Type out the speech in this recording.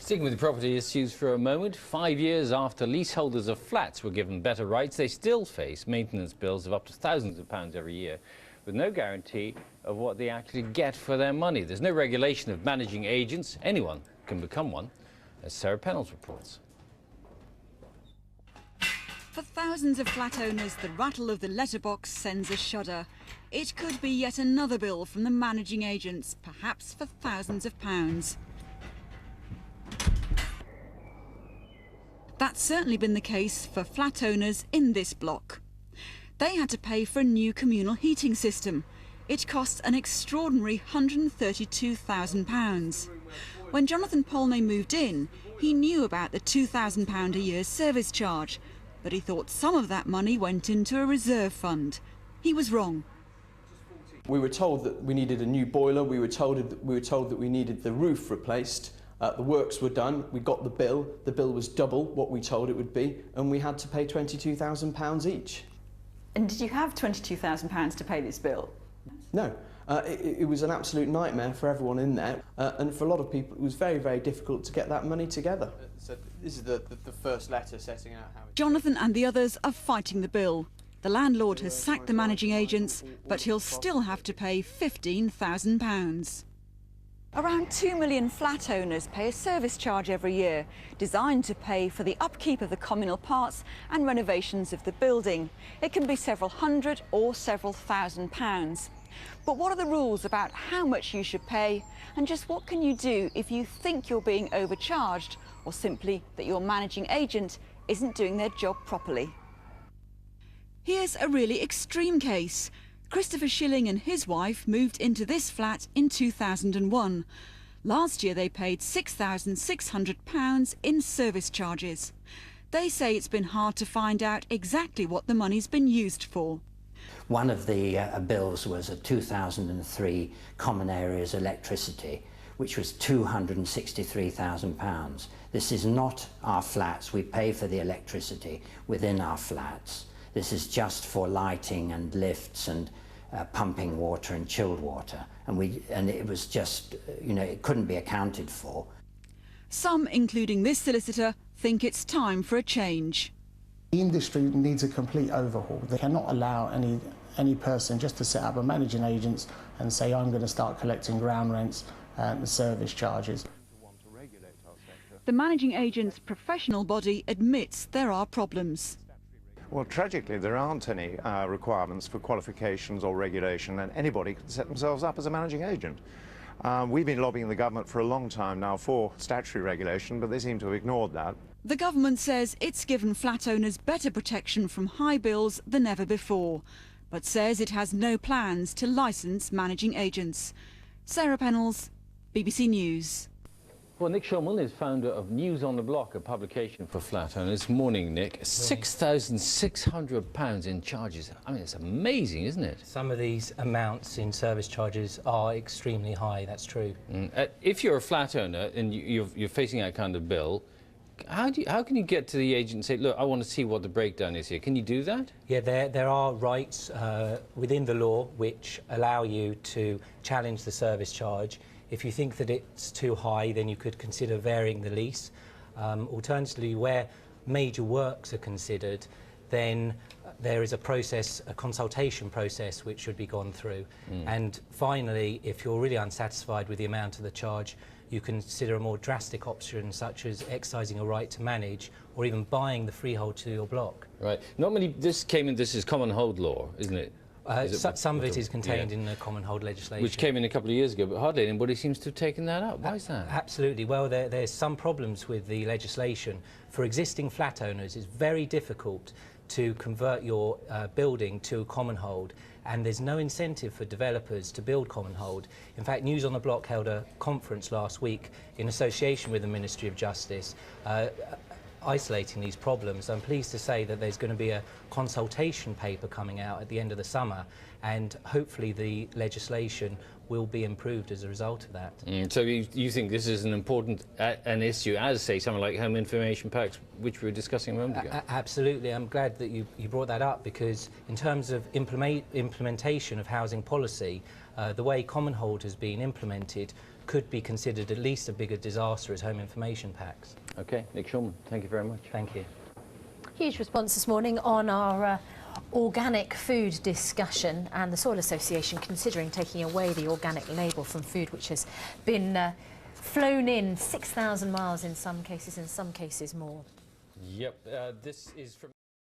Sticking with the property issues for a moment, 5 years after leaseholders of flats were given better rights, they still face maintenance bills of up to thousands of pounds every year, with no guarantee of what they actually get for their money. There's no regulation of managing agents. Anyone can become one, as Sarah Pennells reports. For thousands of flat owners, the rattle of the letterbox sends a shudder. It could be yet another bill from the managing agents, perhaps for thousands of pounds. That's certainly been the case for flat owners in this block. They had to pay for a new communal heating system. It cost an extraordinary £132,000. When Jonathan Polney moved in, he knew about the £2,000 a year service charge, but he thought some of that money went into a reserve fund. He was wrong. We were told that we needed a new boiler, we were told that we needed the roof replaced. The works were done, we got the bill was double what we told it would be, and we had to pay £22,000 each. And did you have £22,000 to pay this bill? No, it was an absolute nightmare for everyone in there, and for a lot of people it was very, very difficult to get that money together. So this is the first letter setting out how... Jonathan and the others are fighting the bill. The landlord has sacked the managing agents, but he'll still have to pay £15,000. Around 2 million flat owners pay a service charge every year, designed to pay for the upkeep of the communal parts and renovations of the building. It can be several hundred or several thousand pounds. But what are the rules about how much you should pay, and just what can you do if you think you're being overcharged, or simply that your managing agent isn't doing their job properly? Here's a really extreme case. Christopher Schilling and his wife moved into this flat in 2001. Last year they paid £6,600 in service charges. They say it's been hard to find out exactly what the money's been used for. One of the bills was a 2003 common areas electricity, which was £263,000. This is not our flats. We pay for the electricity within our flats. This is just for lighting and lifts and pumping water and chilled water. And it was just, it couldn't be accounted for. Some, including this solicitor, think it's time for a change. The industry needs a complete overhaul. They cannot allow any person just to set up a managing agent and say, I'm going to start collecting ground rents and service charges. The managing agent's professional body admits there are problems. Well, tragically, there aren't any requirements for qualifications or regulation, and anybody can set themselves up as a managing agent. We've been lobbying the government for a long time now for statutory regulation, but they seem to have ignored that. The government says it's given flat owners better protection from high bills than ever before, but says it has no plans to licence managing agents. Sarah Pennells, BBC News. Well, Nick Shulman is founder of News on the Block, a publication for flat owners. Morning, Nick. £6,600 in charges. I mean, it's amazing, isn't it? Some of these amounts in service charges are extremely high, that's true. If you're a flat owner and you're facing that kind of bill, how can you get to the agent and say, look, I want to see what the breakdown is here? Can you do that? Yeah, there are rights within the law which allow you to challenge the service charge. If you think that it's too high, then you could consider varying the lease. Alternatively, where major works are considered, then there is a consultation process which should be gone through. And finally, if you're really unsatisfied with the amount of the charge, you consider a more drastic option, such as exercising a right to manage or even buying the freehold to your block. Right. Normally, this is common hold law, isn't it? Some of it is contained in the common hold legislation. Which came in a couple of years ago, but hardly anybody seems to have taken that up. Why is that? Absolutely. Well, there's some problems with the legislation. For existing flat owners, it's very difficult to convert your building to a common hold, and there's no incentive for developers to build common hold. In fact, News on the Block held a conference last week in association with the Ministry of Justice, isolating these problems. I'm pleased to say that there's going to be a consultation paper coming out at the end of the summer, and hopefully the legislation will be improved as a result of that. So you think this is an important an issue as, say, something like home information packs, which we were discussing a moment ago? Absolutely. I'm glad that you brought that up, because in terms of implementation of housing policy, the way Common Hold has been implemented could be considered at least a bigger disaster as home information packs. Okay, Nick Shulman, thank you very much. Thank you. Huge response this morning on our organic food discussion, and the Soil Association considering taking away the organic label from food which has been flown in 6,000 miles in some cases more. Yep, this is from